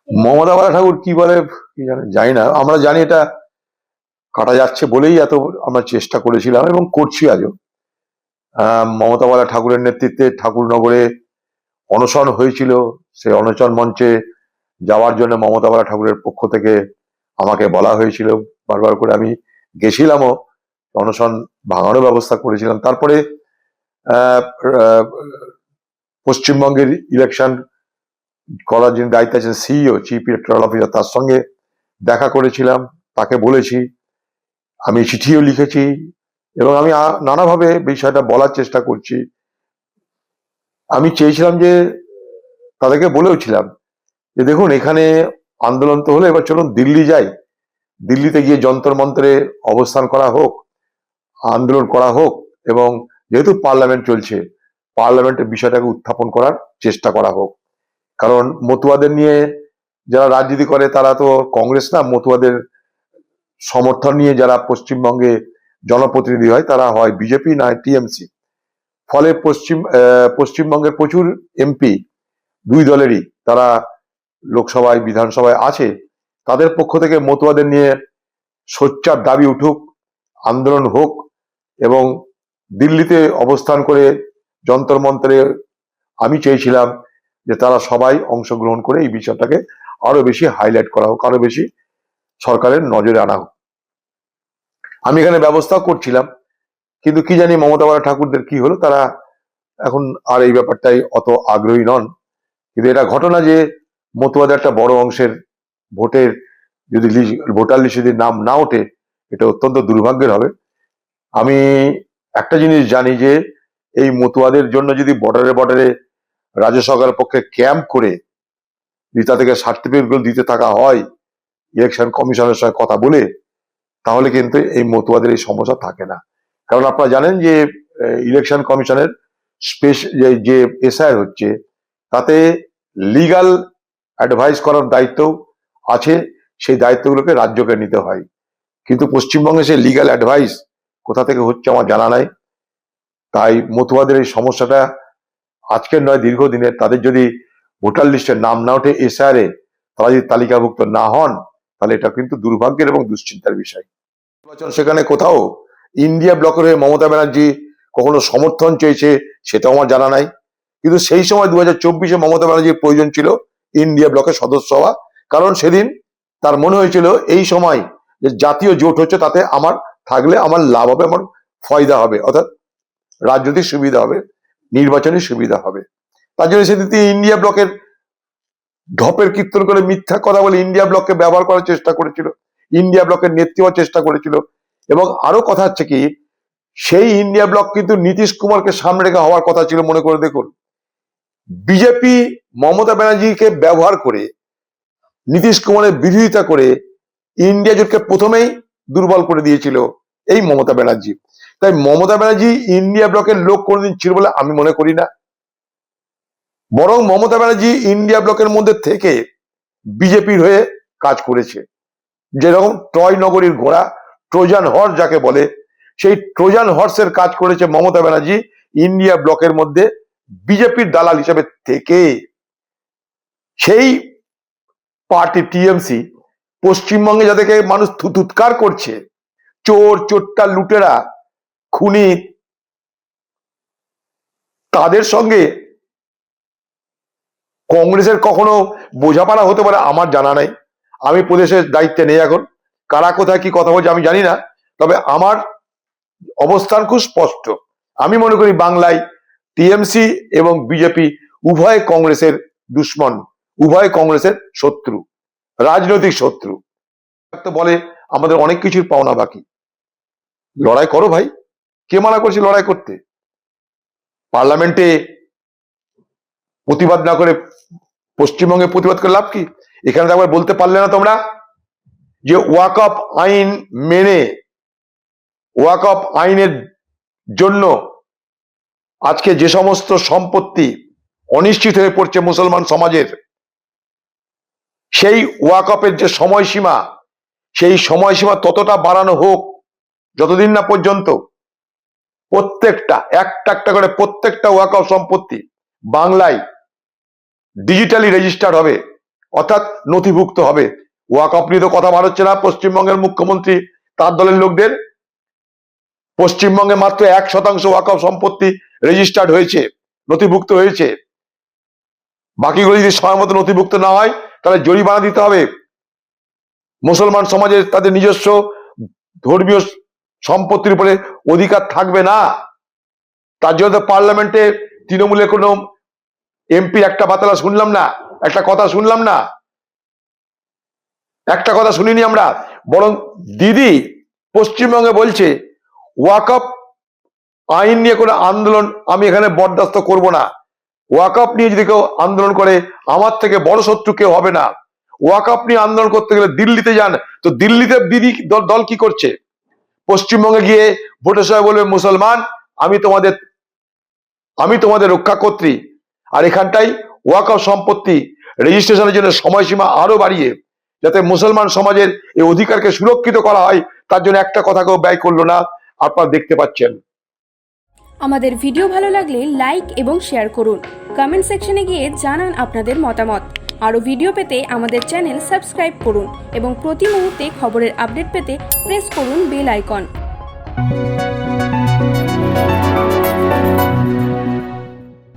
মমতা বালা ঠাকুর কি বলে কি জানি না, আমরা জানি এটা কাটা যাচ্ছে বলেই এত আমরা চেষ্টা করেছিলাম এবং করছি আজও। মমতা বালা ঠাকুরের নেতৃত্বে ঠাকুরনগরে অনশন হয়েছিল। সেই অনশন মঞ্চে যাওয়ার জন্য মমতা বালা ঠাকুরের পক্ষ থেকে আমাকে বলা হয়েছিল, বারবার করে আমি গেছিলামও, অনশন ভাঙানোর ব্যবস্থা করেছিলাম। তারপরে পশ্চিমবঙ্গের ইলেকশন করার জন্য দায়িত্ব আছেন সিইও, চিফ ইলেকট্রাল অফিসার, তার সঙ্গে দেখা করেছিলাম, তাকে বলেছি, আমি চিঠিও লিখেছি এবং আমি নানাভাবে বিষয়টা বলার চেষ্টা করছি। আমি চেয়েছিলাম যে, তাদেরকে বলেওছিলাম যে দেখুন, এখানে আন্দোলন তো হলো, এবার চলুন দিল্লি যাই, দিল্লিতে গিয়ে যন্তর মন্ত্রে অবস্থান করা হোক, আন্দোলন করা হোক, এবং যেহেতু পার্লামেন্ট চলছে, পার্লামেন্টের বিষয়টাকে উত্থাপন করার চেষ্টা করা হোক। কারণ মতুয়াদের নিয়ে যারা রাজনীতি করে তারা তো কংগ্রেস না, মতুয়াদের সমর্থন নিয়ে যারা পশ্চিমবঙ্গে জনপ্রতিনিধি হয় তারা হয় বিজেপি না টিএমসি। ফলে পশ্চিমবঙ্গের প্রচুর এমপি দুই দলেরই তারা লোকসভায় বিধানসভায় আছে। তাদের পক্ষ থেকে মতুয়াদের নিয়ে সোচ্চার দাবি উঠুক, আন্দোলন হোক, এবং দিল্লিতে অবস্থান করে যন্তর মন্ত্রে আমি চেয়েছিলাম যে তারা সবাই অংশগ্রহণ করে এই বিষয়টাকে আরো বেশি হাইলাইট করা হোক, আরো বেশি সরকারের নজরে আনা হোক। আমি এখানে ব্যবস্থা করছিলাম, কিন্তু কি জানি মমতা বালা ঠাকুরদের কি হলো, তারা এখন আর এই ব্যাপারটাই অত আগ্রহী নন। কিন্তু এটা ঘটনা যে মতুয়াদের একটা বড় অংশের ভোটের যদি ভোটার লিস্টে যদি নাম না ওঠে, এটা অত্যন্ত দুর্ভাগ্যের হবে। আমি একটা জিনিস জানি যে এই মতুয়াদের জন্য যদি বর্ডারে রাজ্য সরকারের পক্ষে ক্যাম্প করে তা থেকে সার্টিফিকেট গুলো দিতে থাকা হয় ইলেকশন কমিশনের সঙ্গে কথা বলে, তাহলে কিন্তু এই মতুয়াদের এই সমস্যা থাকে না। কারণ আপনারা জানেন যে ইলেকশন কমিশনের যে এসআইআর হচ্ছে, তাতে লিগাল অ্যাডভাইস করার দায়িত্ব আছে, সেই দায়িত্বগুলোকে রাজ্যকে নিতে হয়। কিন্তু পশ্চিমবঙ্গে সেই লিগাল অ্যাডভাইস কোথা থেকে হচ্ছে আমার জানা নাই। তাই মতুয়াদের এই সমস্যাটা আজকের নয়, দীর্ঘদিনের। তাদের যদি ভোটার লিস্টে নাম না ওঠে এসআইআর এ, তারা যদি তালিকাভুক্ত না হন, তাহলে এটা কিন্তু দুর্ভাগ্যের এবং দুশ্চিন্তার বিষয়। সেখানে কোথাও ইন্ডিয়া ব্লকের হয়ে মমতা ব্যানার্জি কখনো সমর্থন চেয়েছে সেটাও আমার জানা নাই। কিন্তু সেই সময় 2024-এ মমতা ব্যানার্জির প্রয়োজন ছিল ইন্ডিয়া ব্লকের সদস্য হওয়া, কারণ সেদিন তার মনে হয়েছিল এই সময় যে জাতীয় জোট হচ্ছে, তাতে আমার থাকলে আমার লাভ হবে, আমার ফয়দা হবে, অর্থাৎ রাজনৈতিক সুবিধা হবে, নির্বাচনী সুবিধা হবে। তার জন্য সেদিন ইন্ডিয়া ব্লকের ঢপের কীর্তন করে মিথ্যা কথা বলে ইন্ডিয়া ব্লককে ব্যবহার করার চেষ্টা করেছিল, ইন্ডিয়া ব্লকের নেত্রী হওয়ার চেষ্টা করেছিল। এবং আরো কথা হচ্ছে কি, সেই ইন্ডিয়া ব্লক কিন্তু নীতিশ কুমারকে সামনে রেখে হওয়ার কথা ছিল। মনে করে দেখুন, বিজেপি মমতা ব্যানার্জিকে ব্যবহার করে নীতিশ কুমারের বিরোধিতা করে ইন্ডিয়া জোটকে প্রথমেই দুর্বল করে দিয়েছিল এই মমতা ব্যানার্জি। তাই মমতা ব্যানার্জি ইন্ডিয়া ব্লকের লোক কোনোদিন ছিল বলে আমি মনে করি না। বরং মমতা ব্যানার্জি ইন্ডিয়া ব্লকের মধ্যে থেকে বিজেপির হয়ে কাজ করেছে। যেরকম ট্রয় নগরীর ঘোড়া, ট্রোজান হর্স যাকে বলে, সেই ট্রোজান হর্সের কাজ করেছে মমতা ব্যানার্জি ইন্ডিয়া ব্লকের মধ্যে বিজেপির দালাল হিসেবে থেকে। সেই পার্টি টিএমসি পশ্চিমবঙ্গে যাদেরকে মানুষ থুতকার করছে, চোর চোট্টা লুটেরা খুনি, তাদের সঙ্গে কংগ্রেসের কখনো বোঝাপড়া হতে পারে আমার জানা নাই। আমি প্রদেশের দায়িত্বে নেই এখন, কারা কোথায় কি কথা বলছে আমি জানি না। তবে আমার অবস্থান খুব স্পষ্ট। আমি মনে করি বাংলায় টিএমসি এবং বিজেপি উভয় কংগ্রেসের দুশ্মন, উভয় কংগ্রেসের শত্রু, রাজনৈতিক শত্রু। তো বলে আমাদের অনেক কিছুর পাওনা বাকি, লড়াই করো ভাই, কে মানা করছে লড়াই করতে? পার্লামেন্টে প্রতিবাদ না করে পশ্চিমবঙ্গে প্রতিবাদ করে লাভ কি? এখানে একবার বলতে পারলে না তোমরা যে ওয়াকফ আইন মেনে, ওয়াকফ আইনের জন্য আজকে যে সমস্ত সম্পত্তি অনিশ্চিত হয়ে পড়ছে মুসলমান সমাজের, সেই ওয়াকফের যে সময়সীমা, সেই সময়সীমা ততটা বাড়ানো হোক যতদিন না পর্যন্ত প্রত্যেকটা একটা করে প্রত্যেকটা ওয়াকফ সম্পত্তি বাংলায় ডিজিটালি রেজিস্টার্ড হবে, অর্থাৎ নথিভুক্ত হবে। ওয়াকফ নিয়ে তো কথা বার হচ্ছে না পশ্চিমবঙ্গের মুখ্যমন্ত্রী তার দলের লোকদের। পশ্চিমবঙ্গে মাত্র 1% ওয়াকফ সম্পত্তি রেজিস্টার্ড হয়েছে, নথিভুক্ত হয়েছে। বাকিগুলো যদি সময় মতো নথিভুক্ত না হয় তাহলে জরিমানা দিতে হবে। মুসলমান সমাজের তাদের নিজস্ব ধর্মীয় সম্পত্তির উপরে অধিকার থাকবে না। তার জন্য পার্লামেন্টে তৃণমূলের কোনো এমপির একটা বাতলা শুনলাম না, একটা কথা শুনলাম না, একটা কথা শুনিনি আমরা। বরং দিদি পশ্চিমবঙ্গে বলছে ওয়াকফ আইন নিয়ে কোনো আন্দোলন আমি এখানে বরদাস্ত করব না। ওয়াকফ নিয়ে যদি কেউ আন্দোলন করে আমার থেকে বড় শত্রু কেউ হবে না। ওয়াকফ নিয়ে আন্দোলন করতে গেলে দিল্লিতে যান, তো দিল্লিতে দিদি দল কি করছে? পশ্চিমবঙ্গে গিয়ে ভোটের সময় বলবে মুসলমান আমি তোমাদের রক্ষা কর্ত্রী। আর এখানটাই ওয়াকফ সম্পত্তি রেজিস্ট্রেশনের জন্য সময়সীমা আরো বাড়িয়ে যাতে মুসলমান সমাজের এই অধিকারকে সুরক্ষিত করা হয় তার জন্য একটা কথা কেউ ব্যয় করলো না। আপনারা দেখতে পাচ্ছেন। আমাদের ভিডিও ভালো লাগলে লাইক এবং শেয়ার করুন। কমেন্ট সেকশনে গিয়ে জানান আপনাদের মতামত। আরও ভিডিও পেতে আমাদের চ্যানেল সাবস্ক্রাইব করুন এবং প্রতি মুহূর্তে খবরের আপডেট পেতে প্রেস করুন বেল আইকন।